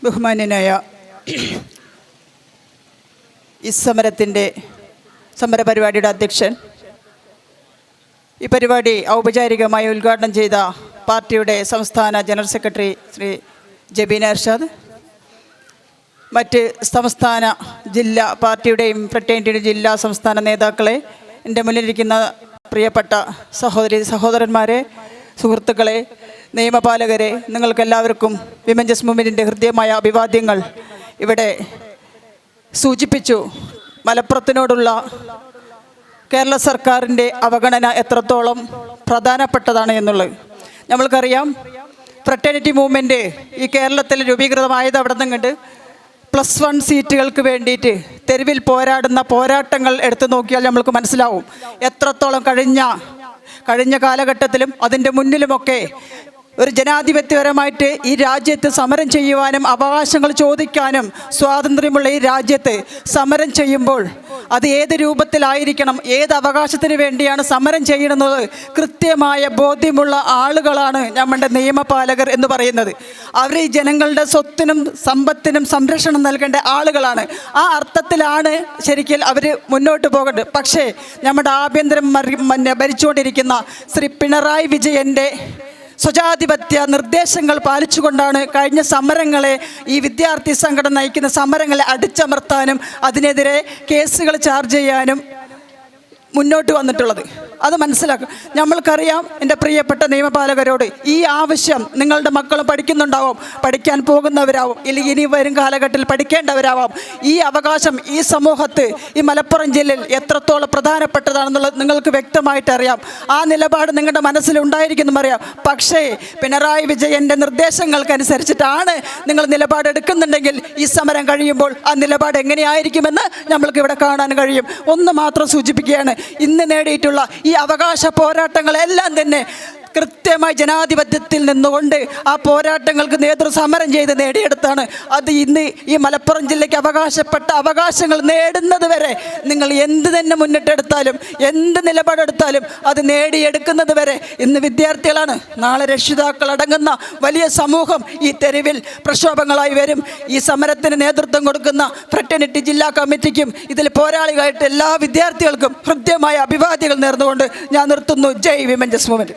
ബഹുമാന്യനായ ഈ സമരപരിപാടിയുടെ അധ്യക്ഷൻ, ഈ പരിപാടി ഔപചാരികമായി ഉദ്ഘാടനം ചെയ്ത പാർട്ടിയുടെ സംസ്ഥാന ജനറൽ സെക്രട്ടറി ശ്രീ ജബീന ഇർഷാദ്, മറ്റ് സംസ്ഥാന ജില്ലാ പാർട്ടിയുടെയും ഫ്രട്ടേണിറ്റിയുടെ ജില്ലാ സംസ്ഥാന നേതാക്കളെ, എൻ്റെ മുന്നിലിരിക്കുന്ന പ്രിയപ്പെട്ട സഹോദരന്മാരെ, സുഹൃത്തുക്കളെ, നിയമപാലകരെ, നിങ്ങൾക്കെല്ലാവർക്കും വിമൻസ് മൂവ്മെൻറ്റിൻ്റെ ഹൃദ്യമായ അഭിവാദ്യങ്ങൾ. ഇവിടെ സൂചിപ്പിച്ചു മലപ്പുറത്തിനോടുള്ള കേരള സർക്കാരിൻ്റെ അവഗണന എത്രത്തോളം പ്രധാനപ്പെട്ടതാണ് എന്നുള്ളത്. നമ്മൾക്കറിയാം, ഫ്രട്ടേണിറ്റി മൂവ്മെൻറ്റ് ഈ കേരളത്തിൽ രൂപീകൃതമായത് അവിടെ നിന്നുണ്ട്. +1 സീറ്റുകൾക്ക് വേണ്ടിയിട്ട് തെരുവിൽ പോരാടുന്ന പോരാട്ടങ്ങൾ എടുത്തു നോക്കിയാൽ നമ്മൾക്ക് മനസ്സിലാവും എത്രത്തോളം കഴിഞ്ഞ കാലഘട്ടത്തിലും അതിൻ്റെ മുന്നിലുമൊക്കെ ഒരു ജനാധിപത്യപരമായിട്ട് ഈ രാജ്യത്ത് സമരം ചെയ്യുവാനും അവകാശങ്ങൾ ചോദിക്കാനും സ്വാതന്ത്ര്യമുള്ള ഈ രാജ്യത്ത് സമരം ചെയ്യുമ്പോൾ അത് ഏത് രൂപത്തിലായിരിക്കണം, ഏത് അവകാശത്തിന് വേണ്ടിയാണ് സമരം ചെയ്യണമെന്നത് കൃത്യമായ ബോധ്യമുള്ള ആളുകളാണ് നമ്മുടെ നിയമപാലകർ എന്ന് പറയുന്നത്. അവർ ഈ ജനങ്ങളുടെ സ്വത്തിനും സമ്പത്തിനും സംരക്ഷണം നൽകേണ്ട ആളുകളാണ്. ആ അർത്ഥത്തിലാണ് ശരിക്കും അവർ മുന്നോട്ട് പോകേണ്ടത്. പക്ഷേ നമ്മുടെ ആഭ്യന്തരം ഭരിച്ചുകൊണ്ടിരിക്കുന്ന ശ്രീ പിണറായി വിജയൻ്റെ സ്വജാധിപത്യ നിർദ്ദേശങ്ങൾ പാലിച്ചുകൊണ്ടാണ് കഴിഞ്ഞ സമരങ്ങളെ, ഈ വിദ്യാർത്ഥി സംഘടന നയിക്കുന്ന സമരങ്ങളെ അടിച്ചമർത്താനും അതിനെതിരെ കേസുകൾ ചാർജ് ചെയ്യാനും മുന്നോട്ട് വന്നിട്ടുള്ളത്. അത് മനസ്സിലാക്കും. നമ്മൾക്കറിയാം, എൻ്റെ പ്രിയപ്പെട്ട നിയമപാലകരോട്, ഈ ആവശ്യം നിങ്ങളുടെ മക്കളും പഠിക്കുന്നുണ്ടാവും, പഠിക്കാൻ പോകുന്നവരാവും, ഇല്ലെങ്കിൽ ഇനി വരും കാലഘട്ടത്തിൽ പഠിക്കേണ്ടവരാവാം. ഈ അവകാശം ഈ സമൂഹത്ത്, ഈ മലപ്പുറം ജില്ലയിൽ എത്രത്തോളം പ്രധാനപ്പെട്ടതാണെന്നുള്ളത് നിങ്ങൾക്ക് വ്യക്തമായിട്ട് അറിയാം. ആ നിലപാട് നിങ്ങളുടെ മനസ്സിലുണ്ടായിരിക്കുമെന്നും അറിയാം. പക്ഷേ പിണറായി വിജയൻ്റെ നിർദ്ദേശങ്ങൾക്കനുസരിച്ചിട്ടാണ് നിങ്ങൾ നിലപാടെടുക്കുന്നുണ്ടെങ്കിൽ ഈ സമരം കഴിയുമ്പോൾ ആ നിലപാട് എങ്ങനെയായിരിക്കുമെന്ന് നമ്മൾക്ക് ഇവിടെ കാണാൻ കഴിയും. ഒന്ന് മാത്രം സൂചിപ്പിക്കുകയാണ്, ഇന്ന് നേടിയിട്ടുള്ള ഈ അവകാശ പോരാട്ടങ്ങളെല്ലാം തന്നെ കൃത്യമായി ജനാധിപത്യത്തിൽ നിന്നുകൊണ്ട് ആ പോരാട്ടങ്ങൾക്ക് നേതൃസമരം ചെയ്ത് നേടിയെടുത്താണ്. അത് ഇന്ന് ഈ മലപ്പുറം ജില്ലയ്ക്ക് അവകാശപ്പെട്ട അവകാശങ്ങൾ നേടുന്നത് വരെ നിങ്ങൾ എന്ത് തന്നെ മുന്നിട്ടെടുത്താലും, എന്ത് നിലപാടെടുത്താലും അത് നേടിയെടുക്കുന്നത് വരെ ഇന്ന് വിദ്യാർത്ഥികളാണ്, നാളെ രക്ഷിതാക്കൾ അടങ്ങുന്ന വലിയ സമൂഹം ഈ തെരുവിൽ പ്രക്ഷോഭങ്ങളായി വരും. ഈ സമരത്തിന് നേതൃത്വം കൊടുക്കുന്ന ഫ്രട്ടേണിറ്റി ജില്ലാ കമ്മിറ്റിക്കും ഇതിൽ പോരാളികളായിട്ട് എല്ലാ വിദ്യാർത്ഥികൾക്കും ഹൃദ്യമായ അഭിവാദ്യങ്ങൾ നേർന്നുകൊണ്ട് ഞാൻ നിർത്തുന്നു. ജയ് വിമൻസ് മൂവ്മെൻറ്റ്.